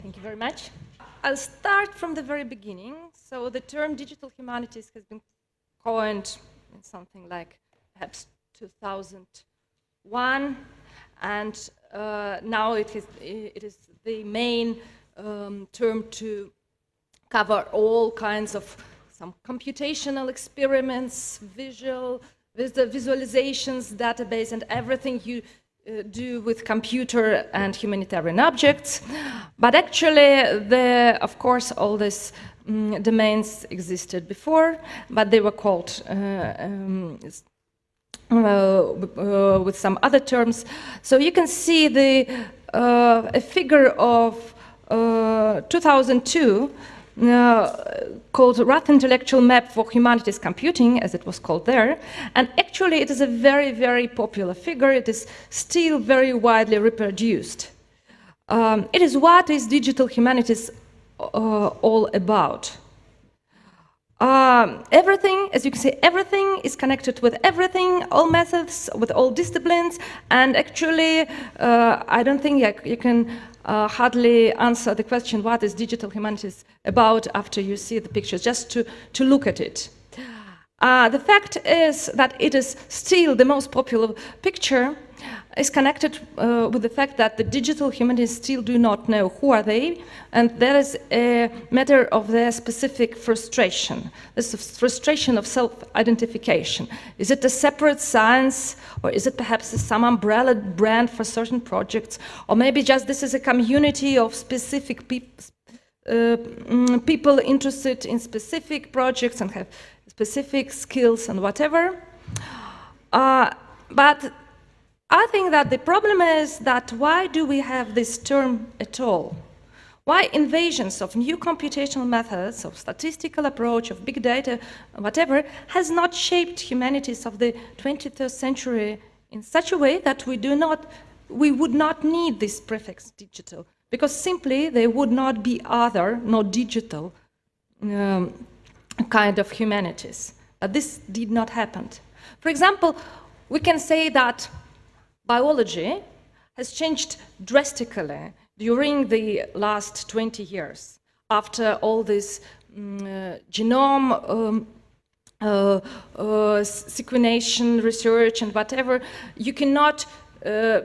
Thank you very much. I'll start from the very beginning. So the term digital humanities has been coined in something like perhaps 2001, and now it is the main term to cover all kinds of some computational experiments, visualizations, database, and everything you do with computer and humanitarian objects. But actually, of course, all these domains existed before, but they were called with some other terms. So you can see a figure of 2002 called Rough Intellectual Map for Humanities Computing, as it was called there. And actually it is a very, very popular figure. It is still very widely reproduced. It is what is digital humanities all about. Everything, as you can see, everything is connected with everything, all methods, with all disciplines, and actually, I don't think you can hardly answer the question, what is digital humanities about, after you see the pictures, just to look at it. The fact is that it is still the most popular picture, is connected with the fact that the digital humanities still do not know who are they, and that is a matter of their specific frustration. This is frustration of self-identification. Is it a separate science, or is it perhaps some umbrella brand for certain projects, or maybe just this is a community of specific people interested in specific projects and have specific skills and whatever. But I think that the problem is that why do we have this term at all? Why invasions of new computational methods, of statistical approach, of big data, whatever, has not shaped humanities of the 21st century in such a way that we would not need this prefix digital, because simply they would not be other, not digital kind of humanities. But this did not happen. For example, we can say that biology has changed drastically during the last 20 years. After all this genome sequencing research and whatever, you cannot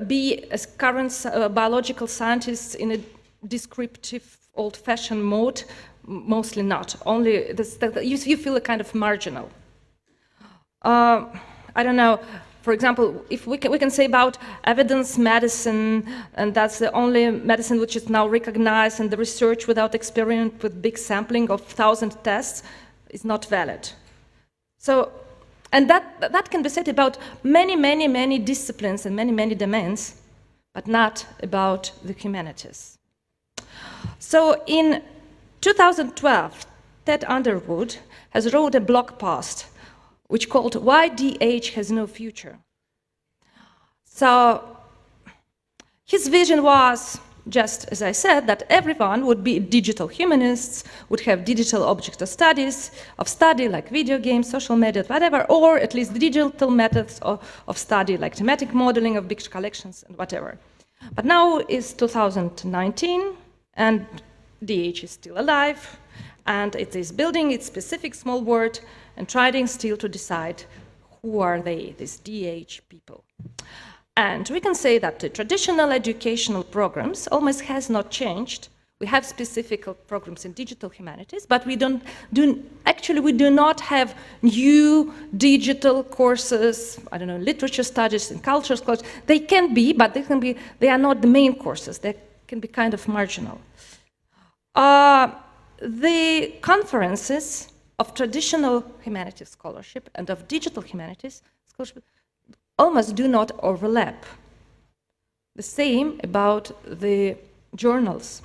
be a current biological scientist in a descriptive, old-fashioned mode. Mostly not. Only you feel a kind of marginal. I don't know. For example, if we can say about evidence medicine, and that's the only medicine which is now recognized, and the research without experiment with big sampling of 1,000 tests is not valid. So, and that can be said about many disciplines and many domains, but not about the humanities. So in 2012, Ted Underwood has wrote a blog post which called Why DH Has No Future. So his vision was, just as I said, that everyone would be digital humanists, would have digital objects of study like video games, social media, whatever, or at least digital methods of study like thematic modeling of big collections and whatever. But now is 2019, and DH is still alive, and it is building its specific small world and trying still to decide who are they, these DH people. And we can say that the traditional educational programs almost has not changed. We have specific programs in digital humanities, but we do not have new digital courses, I don't know, literature studies and culture studies. They can be, but they are not the main courses. They can be kind of marginal. The conferences of traditional humanities scholarship and of digital humanities scholarship almost do not overlap. The same about the journals.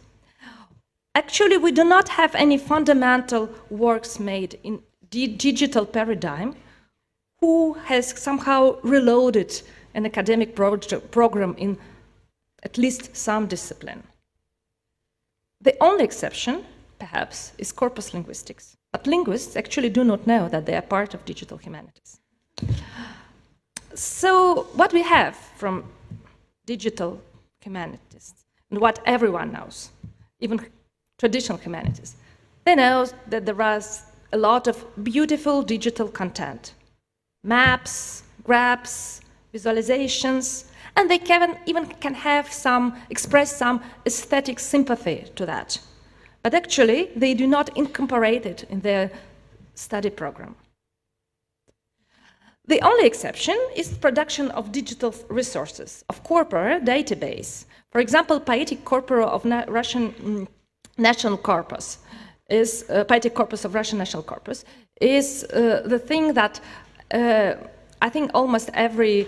Actually, we do not have any fundamental works made in digital paradigm who has somehow reloaded an academic program in at least some discipline. The only exception, perhaps, is corpus linguistics. But linguists actually do not know that they are part of digital humanities. So what we have from digital humanities, and what everyone knows, even traditional humanities. They know that there is a lot of beautiful digital content, maps, graphs, visualizations, and they even can have express some aesthetic sympathy to that. But actually, they do not incorporate it in their study program. The only exception is the production of digital resources, of corpora database. For example, poetic corpora of Russian National Corpus is poetic corpus of Russian National Corpus is the thing that I think almost every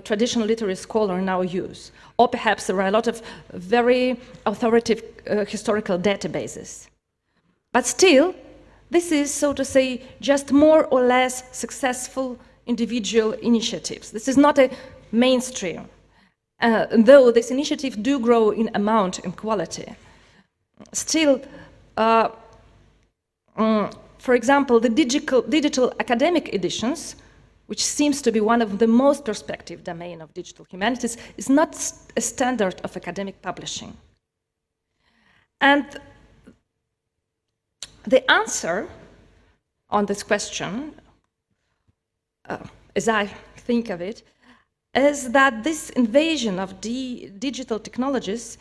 traditional literary scholar now use. Or perhaps there are a lot of very authoritative historical databases. But still, this is, so to say, just more or less successful individual initiatives. This is not a mainstream, though these initiatives do grow in amount and quality. Still, for example, the digital academic editions, which seems to be one of the most prospective domain of digital humanities, is not a standard of academic publishing. And the answer on this question, as I think of it, is that this invasion of digital technologies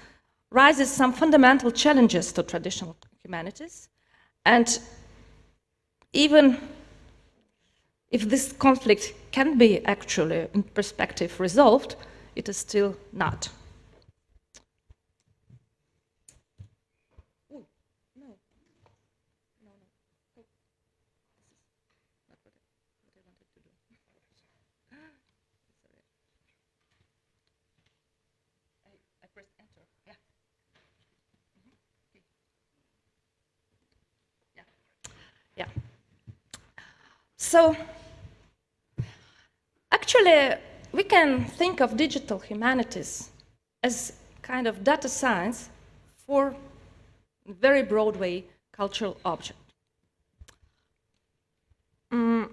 raises some fundamental challenges to traditional humanities. And even if this conflict can be actually, in perspective, resolved, it is still not. Yeah. So, actually, we can think of digital humanities as kind of data science for a very broad way cultural object. And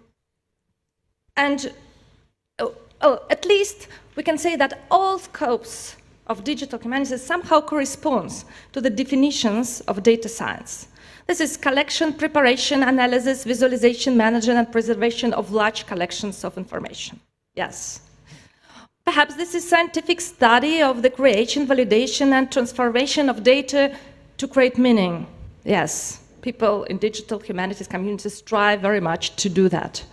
at least we can say that all scopes of digital humanities somehow corresponds to the definitions of data science. This is collection, preparation, analysis, visualization, management, and preservation of large collections of information. Yes. Perhaps this is scientific study of the creation, validation, and transformation of data to create meaning. Yes. People in digital humanities communities strive very much to do that.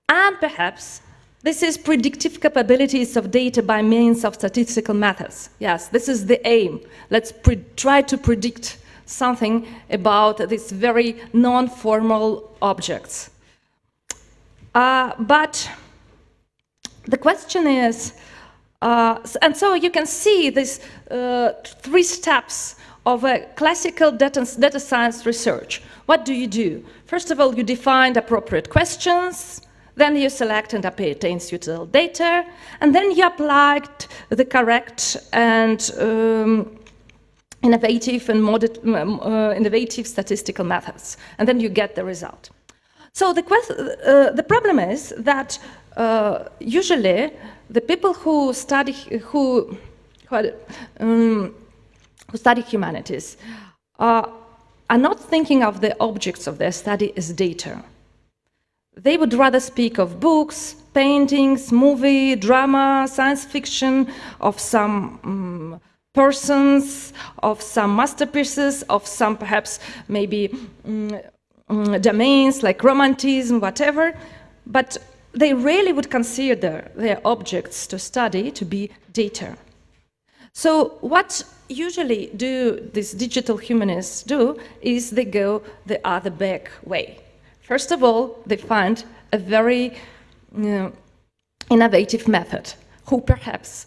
And perhaps this is predictive capabilities of data by means of statistical methods. Yes, this is the aim. Let's try to predict something about these very non-formal objects. But the question is, and so you can see these 3 steps of a classical data science research. What do? First of all, you define appropriate questions, then you select and obtain suitable data, and then you apply the correct and innovative statistical methods, and then you get the result. So the problem is that usually the people who study humanities are not thinking of the objects of their study as data. They would rather speak of books, paintings, movie, drama, science fiction, of some persons, of some masterpieces, of some perhaps maybe domains like romanticism, whatever, but they really would consider their objects to study to be data. So what usually do these digital humanists do is they go the other back way. First of all, they find a very innovative method who perhaps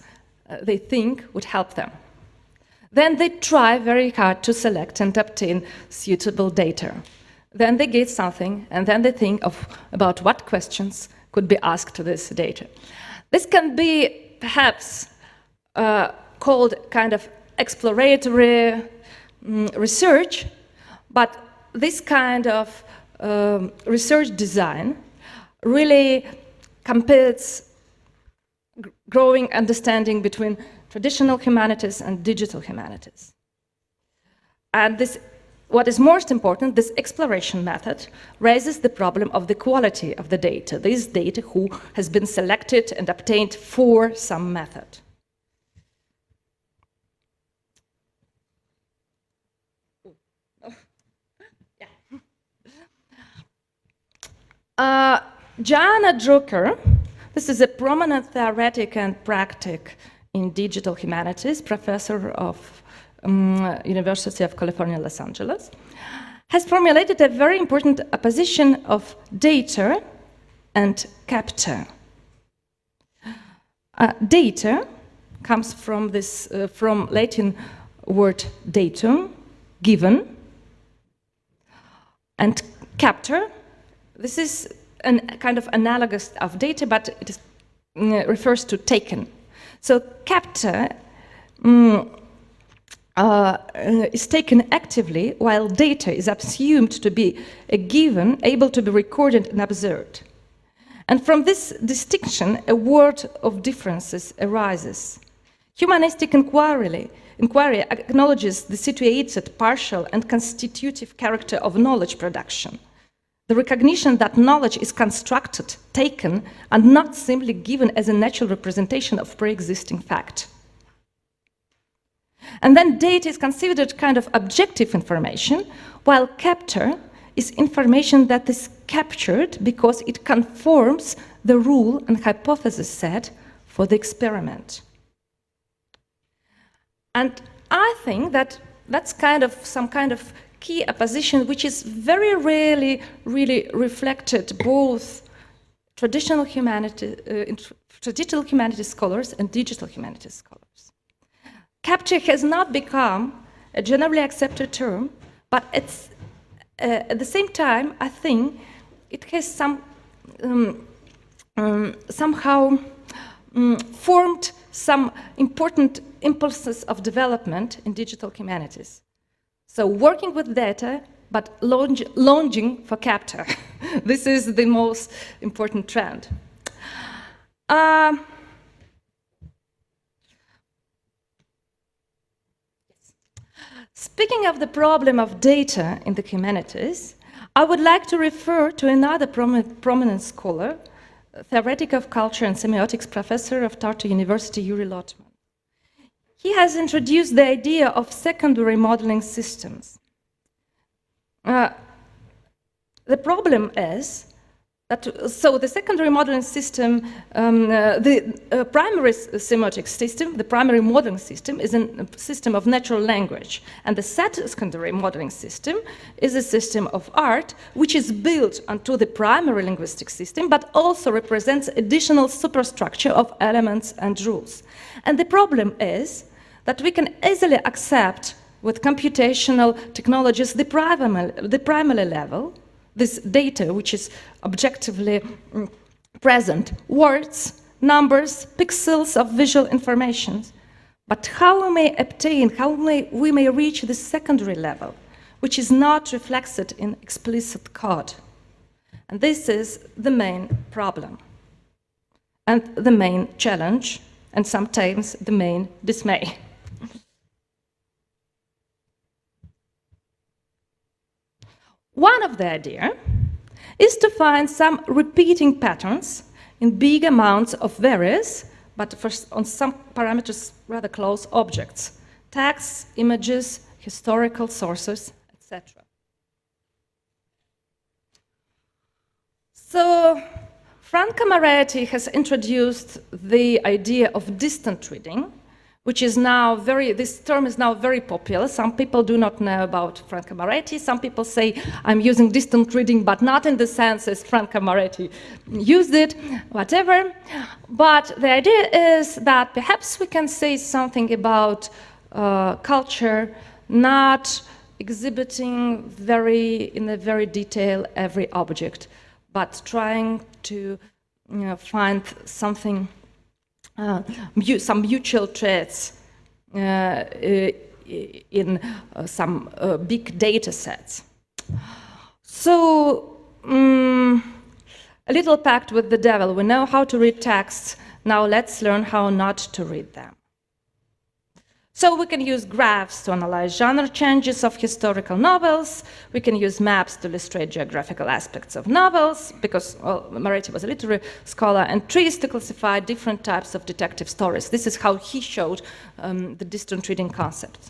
they think would help them. Then they try very hard to select and obtain suitable data. Then they get something, and then they think about what questions could be asked to this data. This can be perhaps called kind of exploratory research, but this kind of research design really compares growing understanding between traditional humanities and digital humanities. And this, what is most important, this exploration method raises the problem of the quality of the data. This data who has been selected and obtained for some method. Joanna Drucker, this is a prominent theoretic and practic in digital humanities, professor of University of California, Los Angeles, has formulated a very important opposition of data and capture. Data comes from this from Latin word datum, given, and capture. This is a kind of analogous of data, but it is, refers to taken. So capture is taken actively, while data is assumed to be a given, able to be recorded and observed. And from this distinction, a world of differences arises. Humanistic inquiry acknowledges the situated, partial, and constitutive character of knowledge production. The recognition that knowledge is constructed, taken, and not simply given as a natural representation of pre-existing fact. And then data is considered kind of objective information, while capture is information that is captured because it conforms the rule and hypothesis set for the experiment. And I think that that's kind of some kind of key opposition which is very rarely really reflected both traditional humanities scholars and digital humanities scholars. Capture has not become a generally accepted term, but it's at the same time, I think it has some somehow formed some important impulses of development in digital humanities. So working with data, but longing for capture. This is the most important trend. Speaking of the problem of data in the humanities, I would like to refer to another prominent scholar, theoretic of culture and semiotics professor of Tartu University, Yuri Lotman. He has introduced the idea of secondary modeling systems. The problem is that, so the secondary modeling system, the primary semiotic system, the primary modeling system is a system of natural language, and the secondary modeling system is a system of art which is built onto the primary linguistic system, but also represents additional superstructure of elements and rules. And the problem is that we can easily accept with computational technologies the primary level, this data which is objectively present, words, numbers, pixels of visual information. But how we may obtain, we may reach the secondary level, which is not reflected in explicit code. And this is the main problem, and the main challenge, and sometimes the main dismay. One of the ideas is to find some repeating patterns in big amounts of various, but on some parameters rather close objects, texts, images, historical sources, etc. So Franca Moretti has introduced the idea of distant reading, which is now this term is now very popular. Some people do not know about Franca Moretti. Some people say I'm using distant reading, but not in the sense as Franca Moretti used it, whatever. But the idea is that perhaps we can say something about culture not exhibiting in a very detail every object, but trying to find something some mutual traits in some big data sets. So, a little pact with the devil. We know how to read texts, now let's learn how not to read them. So we can use graphs to analyze genre changes of historical novels. We can use maps to illustrate geographical aspects of novels, because Moretti was a literary scholar, and trees to classify different types of detective stories. This is how he showed the distant reading concept.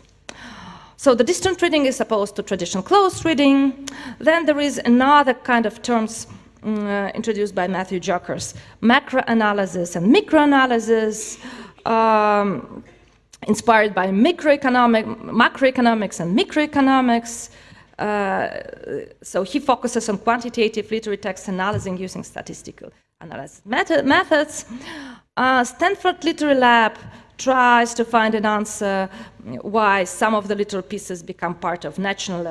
So the distant reading is opposed to traditional close reading. Then there is another kind of terms introduced by Matthew Jokers, macroanalysis and microanalysis, inspired by macroeconomics and microeconomics. So he focuses on quantitative literary text analyzing using statistical analysis methods. Stanford Literary Lab tries to find an answer why some of the literary pieces become part of national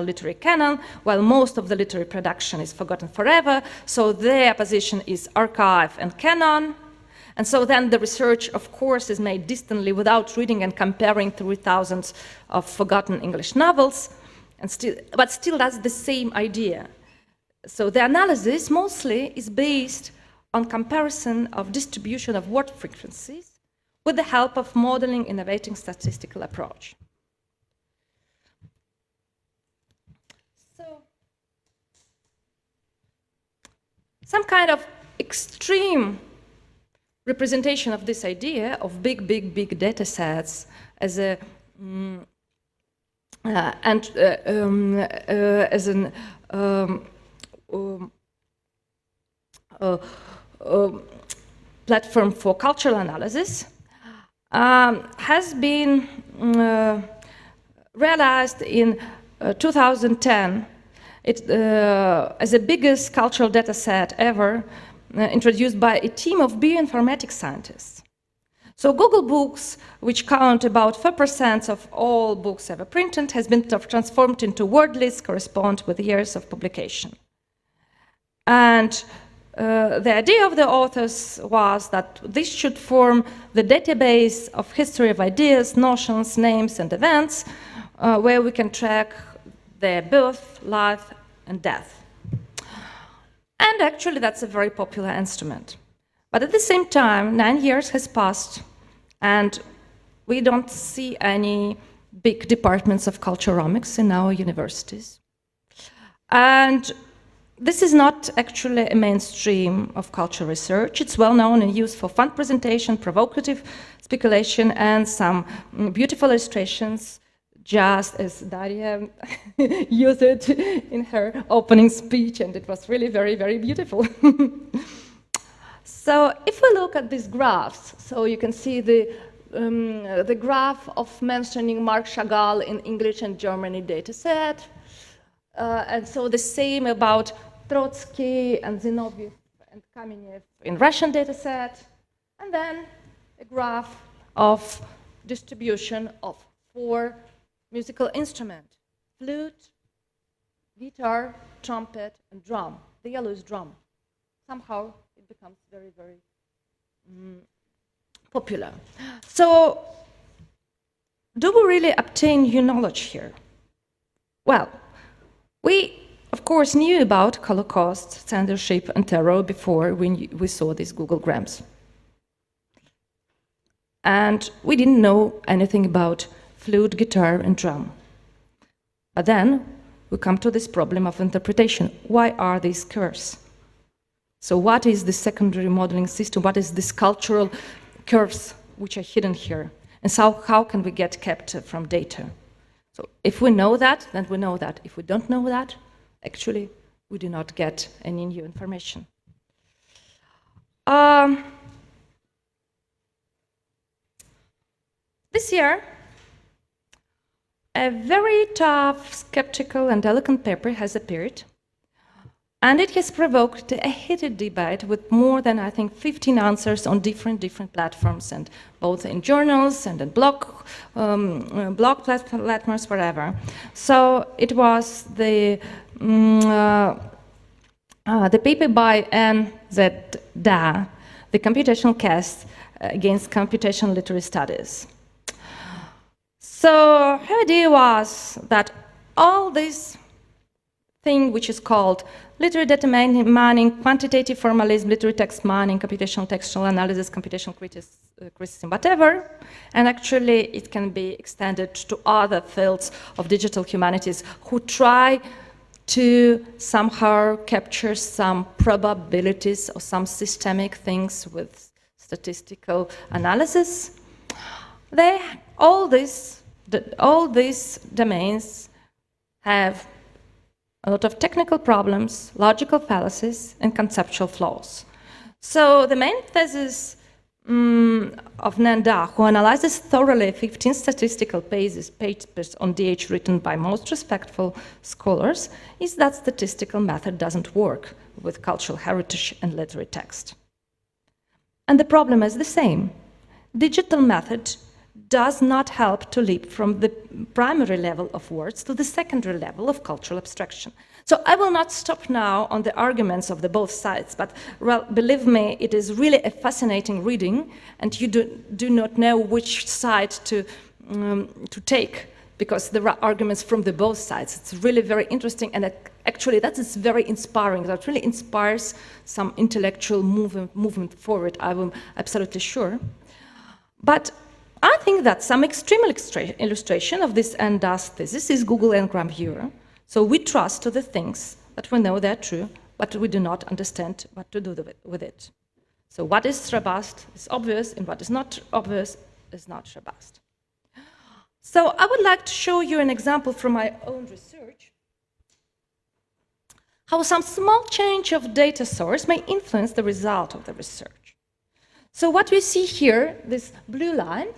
literary canon, while most of the literary production is forgotten forever. So their position is archive and canon. And so then the research, of course, is made distantly without reading and comparing through thousands of forgotten English novels, but still that's the same idea. So the analysis mostly is based on comparison of distribution of word frequencies with the help of modeling innovating statistical approach. So some kind of extreme representation of this idea of big data sets as a platform for cultural analysis has been realized in 2010 as the biggest cultural data set ever, introduced by a team of bioinformatics scientists. So Google Books, which count about 4% of all books ever printed, has been transformed into word lists correspond with years of publication. And the idea of the authors was that this should form the database of history of ideas, notions, names, and events, where we can track their birth, life, and death. And actually, that's a very popular instrument. But at the same time, 9 years has passed, and we don't see any big departments of culturomics in our universities. And this is not actually a mainstream of cultural research. It's well known and used for fun presentation, provocative speculation, and some beautiful illustrations, just as Daria used it in her opening speech, and it was really very beautiful. So if we look at these graphs, so you can see the graph of mentioning Marc Chagall in English and Germany data set, and so the same about Trotsky and Zinoviev and Kamenev in Russian data set, and then a graph of distribution of 4 musical instruments: flute, guitar, trumpet, and drum. The yellow is drum. Somehow it becomes very popular. So, do we really obtain new knowledge here? Well, we of course knew about Holocaust, censorship, and terror before we saw these Google Grams. And we didn't know anything about flute, guitar, and drum. But then we come to this problem of interpretation. Why are these scarce? So what is the secondary modeling system? What is this cultural curves which are hidden here? And so how can we get kept from data? So if we know that, then we know that. If we don't know that, actually, we do not get any new information. This year, a very tough, skeptical, and elegant paper has appeared, and it has provoked a heated debate with more than, I think, 15 answers on different platforms, and both in journals and in blog platforms, wherever. So it was the paper by N.Z. Da, the computational case against computational literary studies. So her idea was that all this thing which is called literary data mining, quantitative formalism, literary text mining, computational textual analysis, computational criticism, whatever, and actually it can be extended to other fields of digital humanities who try to somehow capture some probabilities or some systemic things with statistical analysis. All these domains have a lot of technical problems, logical fallacies, and conceptual flaws. So the main thesis of Nanda, who analyzes thoroughly 15 statistical papers on DH written by most respectful scholars, is that statistical method doesn't work with cultural heritage and literary text. And the problem is the same. Digital method does not help to leap from the primary level of words to the secondary level of cultural abstraction. So I will not stop now on the arguments of the both sides, but well, believe me, it is really a fascinating reading, and you do not know which side to take, because there are arguments from the both sides. It's really very interesting, and actually that is very inspiring. That really inspires some intellectual movement forward, I'm absolutely sure. But I think that some extreme illustration of this Nanda's thesis is Google Ngram here. So we trust to the things that we know they're true, but we do not understand what to do with it. So what is robust is obvious, and what is not obvious is not robust. So I would like to show you an example from my own research, how some small change of data source may influence the result of the research. So what we see here, this blue line,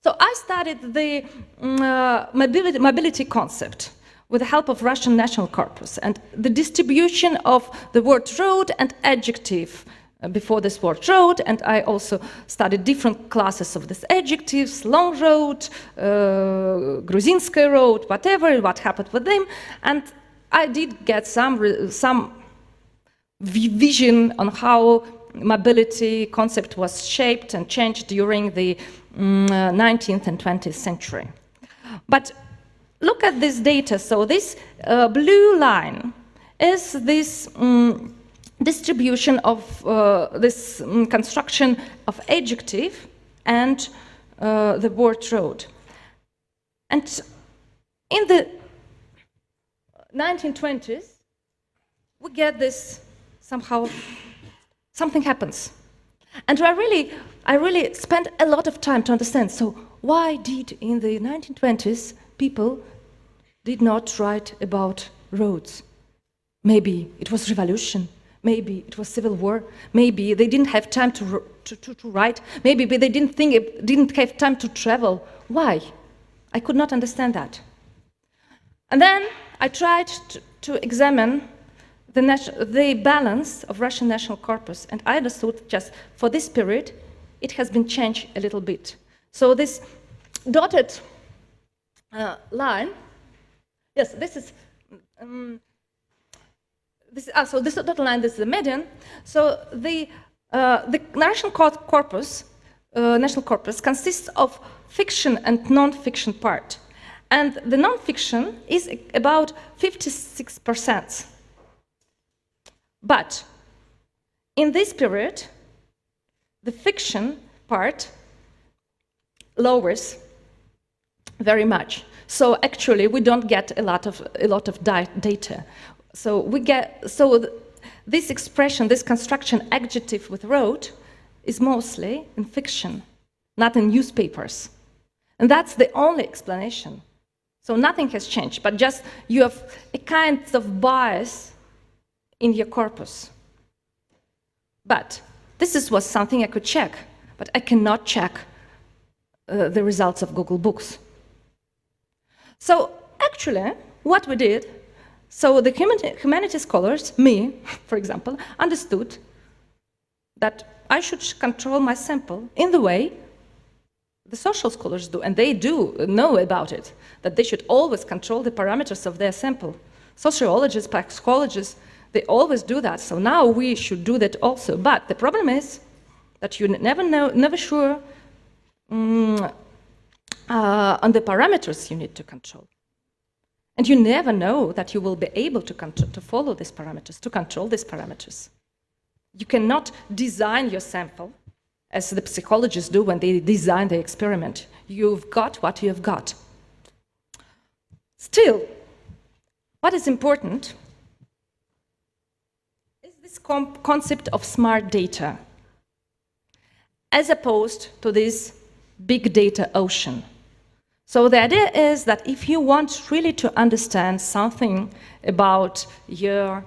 so I studied the mobility concept with the help of Russian national corpus and the distribution of the word road and adjective before this word road, and I also studied different classes of these adjectives, long road, Gruzinskaya road, whatever, what happened with them, and I did get some vision on how mobility concept was shaped and changed during the 19th and 20th century. But look at this data. So this blue line is this distribution of this construction of adjective and the word road. And in the 1920s, we get this somehow, something happens. And I really spent a lot of time to understand, so why did in the 1920s people did not write about roads? Maybe it was revolution, maybe it was civil war, maybe they didn't have time to write, maybe they didn't have time to travel. Why? I could not understand that. And then I tried to examine the balance of Russian national corpus, and I understood just for this period, it has been changed a little bit. So this dotted line, yes, this is this dotted line. This is the median. So the national corpus consists of fiction and non-fiction part, and the non-fiction is about 56%. But in this period, the fiction part lowers very much. So actually, we don't get a lot of data. So this expression, this construction adjective with road, is mostly in fiction, not in newspapers, and that's the only explanation. So nothing has changed, but just you have a kind of bias in your corpus. But this was something I could check, but I cannot check the results of Google Books. So actually, what we did, so the humanities scholars, me, for example, understood that I should control my sample in the way the social scholars do, and they do know about it, that they should always control the parameters of their sample. Sociologists, psychologists, they always do that, so now we should do that also. But the problem is that you never sure on the parameters you need to control. And you never know that you will be able to follow these parameters, to control these parameters. You cannot design your sample as the psychologists do when they design the experiment. You've got what you've got. Still, what is important is this concept of smart data, as opposed to this big data ocean. So the idea is that if you want really to understand something about your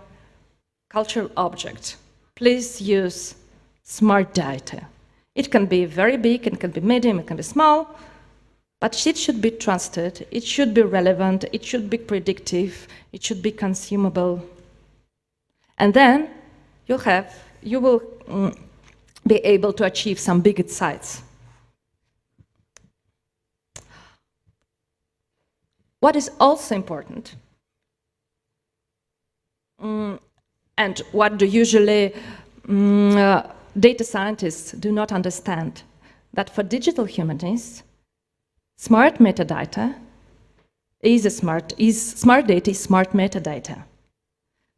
cultural object, please use smart data. It can be very big, it can be medium, it can be small, but it should be trusted, it should be relevant, it should be predictive, it should be consumable. And then you will be able to achieve some big insights. What is also important, and what do usually data scientists do not understand, that for digital humanities, smart metadata is smart data is smart metadata.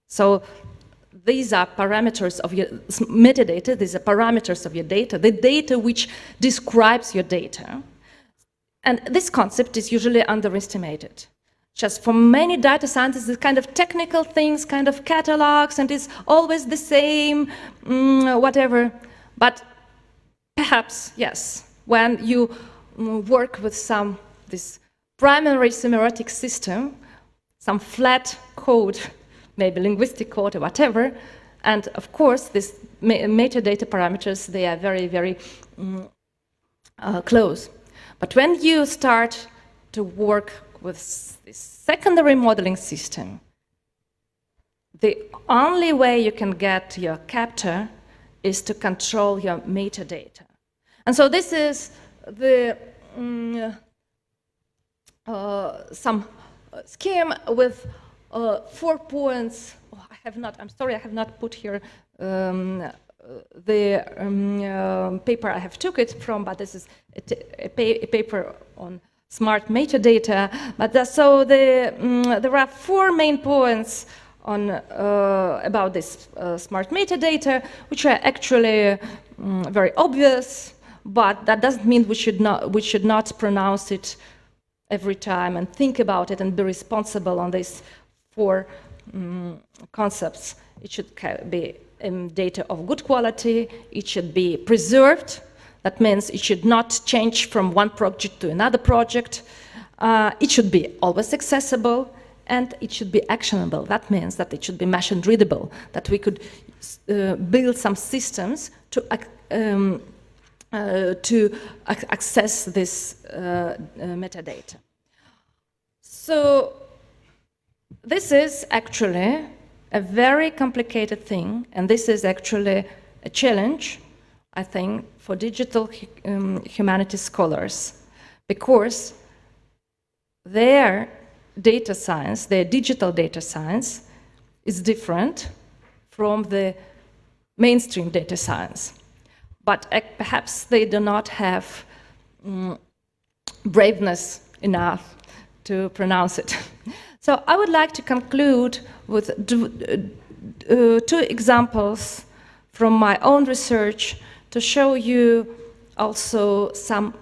So these are parameters of your metadata, these are parameters of your data, the data which describes your data. And this concept is usually underestimated. Just for many data scientists, it's kind of technical things, kind of catalogs, and it's always the same, whatever. But perhaps, yes, when you work with this primary semiotic system, some flat code, maybe linguistic code or whatever, and of course, these metadata parameters, they are very, very close. But when you start to work with this secondary modeling system, the only way you can get your capture is to control your metadata. And so this is the some scheme with 4 points. Oh, I'm sorry, I have not put here the paper I have took it from, but this is a paper on smart metadata. But so there are 4 main points on about this smart metadata, which are actually very obvious, but that doesn't mean we should not pronounce it every time and think about it and be responsible on these 4 concepts. It should be data of good quality, it should be preserved, that means it should not change from one project to another project, it should be always accessible, and it should be actionable. That means that it should be machine readable, that we could build some systems to access this metadata. So this is actually a very complicated thing, and this is actually a challenge, I think, for digital humanities scholars, because their data science, their digital data science, is different from the mainstream data science. But perhaps they do not have braveness enough to pronounce it. So I would like to conclude with 2 examples from my own research to show you also some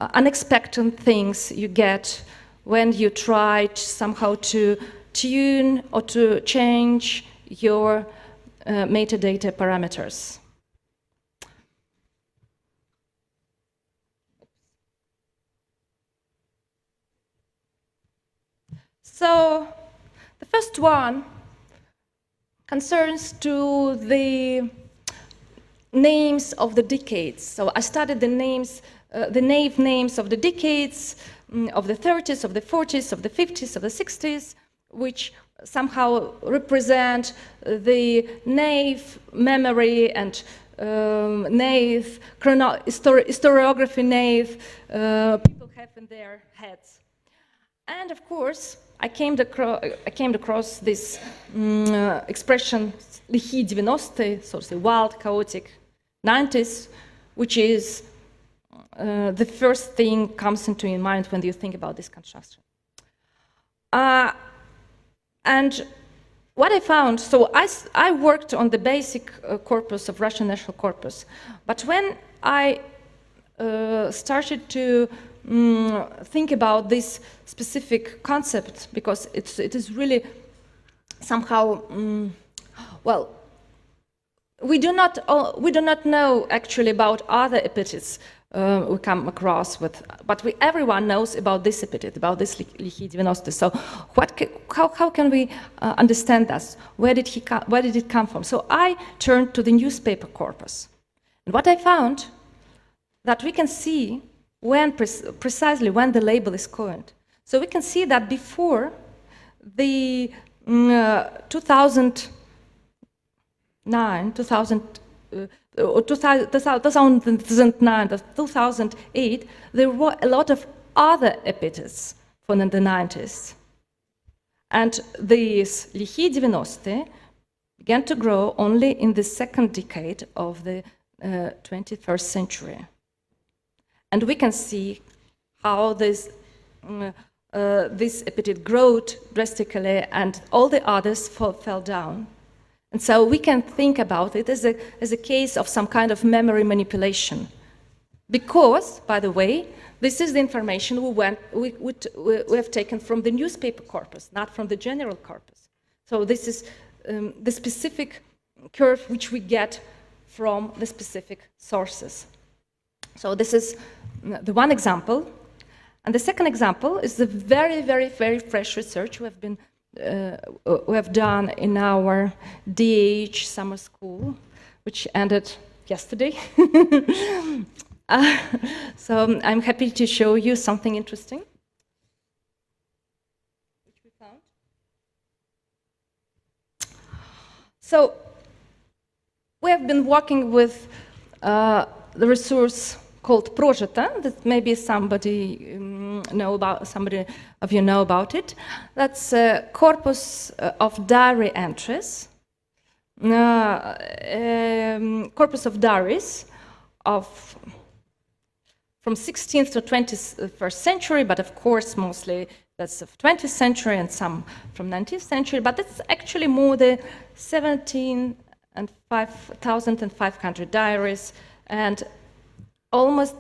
unexpected things you get when you try somehow to tune or to change your metadata parameters. So the first one concerns to the names of the decades. So I studied the names, the names of the decades, of the 30s, of the 40s, of the 50s, of the 60s, which somehow represent the naive memory and naive historiography naive people have in their heads. And of course, I came across this expression, лихие 90-е, so the wild, chaotic 90s, which is the first thing comes into your mind when you think about this construction. And what I found, so I worked on the basic corpus of Russian national corpus, but when I started to think about this specific concept, because it is really somehow, well, we do not know actually about other epithets we come across with, but everyone knows about this epithet, about this Likhi 90. So how can we understand that? Where did it come from? So I turned to the newspaper corpus. And what I found, that we can see when precisely when the label is coined. So we can see that before the 2009, 2008, there were a lot of other epithets from the 90s. And these Likhi 90 began to grow only in the second decade of the 21st century. And we can see how this epithet grew drastically and all the others fell down. And so we can think about it as a case of some kind of memory manipulation. Because, by the way, this is the information we have taken from the newspaper corpus, not from the general corpus. So this is the specific curve which we get from the specific sources. So this is the one example. And the second example is the very, very, very fresh research we have done in our DH summer school, which ended yesterday. So I'm happy to show you something interesting which we found. So we have been working with the resource called Prozheta, that maybe somebody of you know about it. That's a corpus of diary entries, corpus of diaries from 16th to 21st century, but of course mostly that's of 20th century and some from 19th century, but it's actually more the 5,500 diaries and almost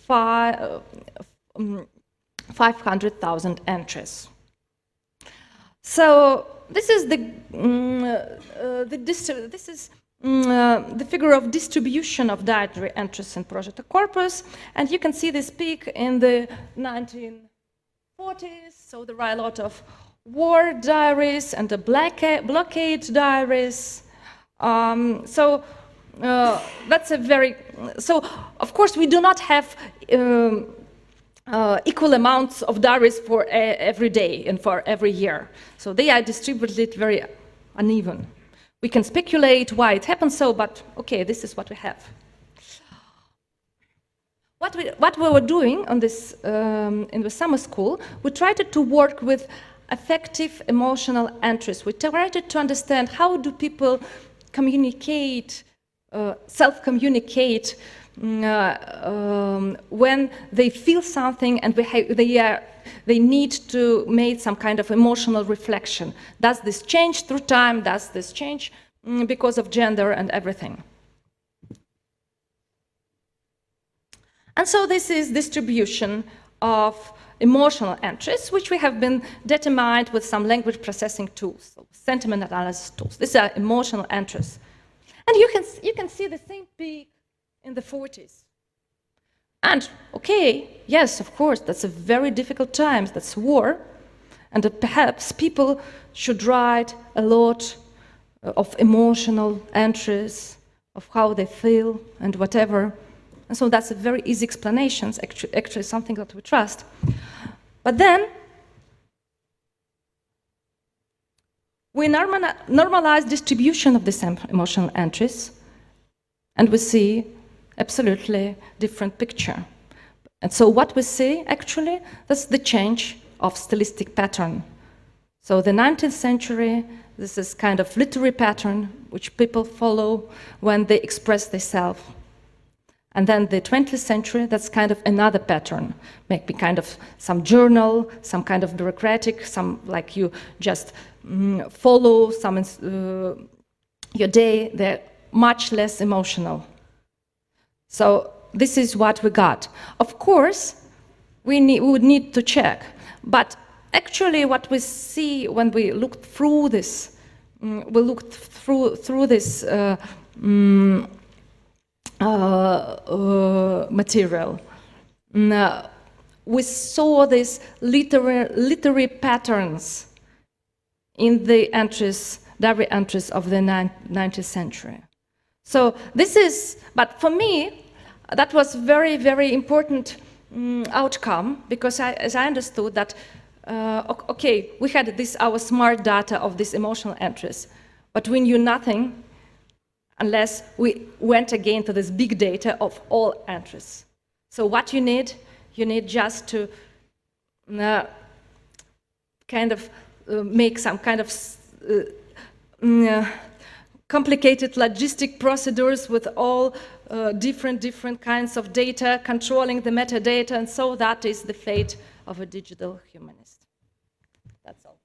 500,000 entries. So this is the figure of distribution of diary entries in Prozheta corpus, and you can see this peak in the 1940s. So there are a lot of war diaries and the blockade diaries. That's a very, so of course we do not have equal amounts of diaries for every day and for every year. So they are distributed very uneven. We can speculate why it happens so, but okay, this is what we have. What we were doing on this in the summer school, we tried to work with affective emotional entries. We tried to understand how do people communicate, self-communicate when they feel something and they need to make some kind of emotional reflection. Does this change through time? Does this change because of gender and everything? And so this is distribution of emotional entries, which we have been determined with some language processing tools, so sentiment analysis tools. These are emotional entries. And you can see the same peak in the 40s. And okay, yes, of course, that's a very difficult time, that's war, and perhaps people should write a lot of emotional entries of how they feel and whatever. And so that's a very easy explanation, actually something that we trust. But then, we normalize distribution of these emotional entries, and we see absolutely different picture. And so what we see, actually, that's the change of stylistic pattern. So the 19th century, this is kind of literary pattern which people follow when they express themselves. And then the 20th century, that's kind of another pattern. Maybe kind of some journal, some kind of bureaucratic, some like you just follow some your day. They're much less emotional. So this is what we got. Of course, we would need to check. But actually what we see when we look through this, we looked through this material. We saw these literary patterns in the entries, diary entries of the 19th century. So this is, but for me, that was very, very important outcome, because as I understood that, okay, we had this, our smart data of these emotional entries, but we knew nothing unless we went again to this big data of all entries. So what you need just to kind of make some kind of complicated logistic procedures with all different kinds of data, controlling the metadata, and so that is the fate of a digital humanist. That's all.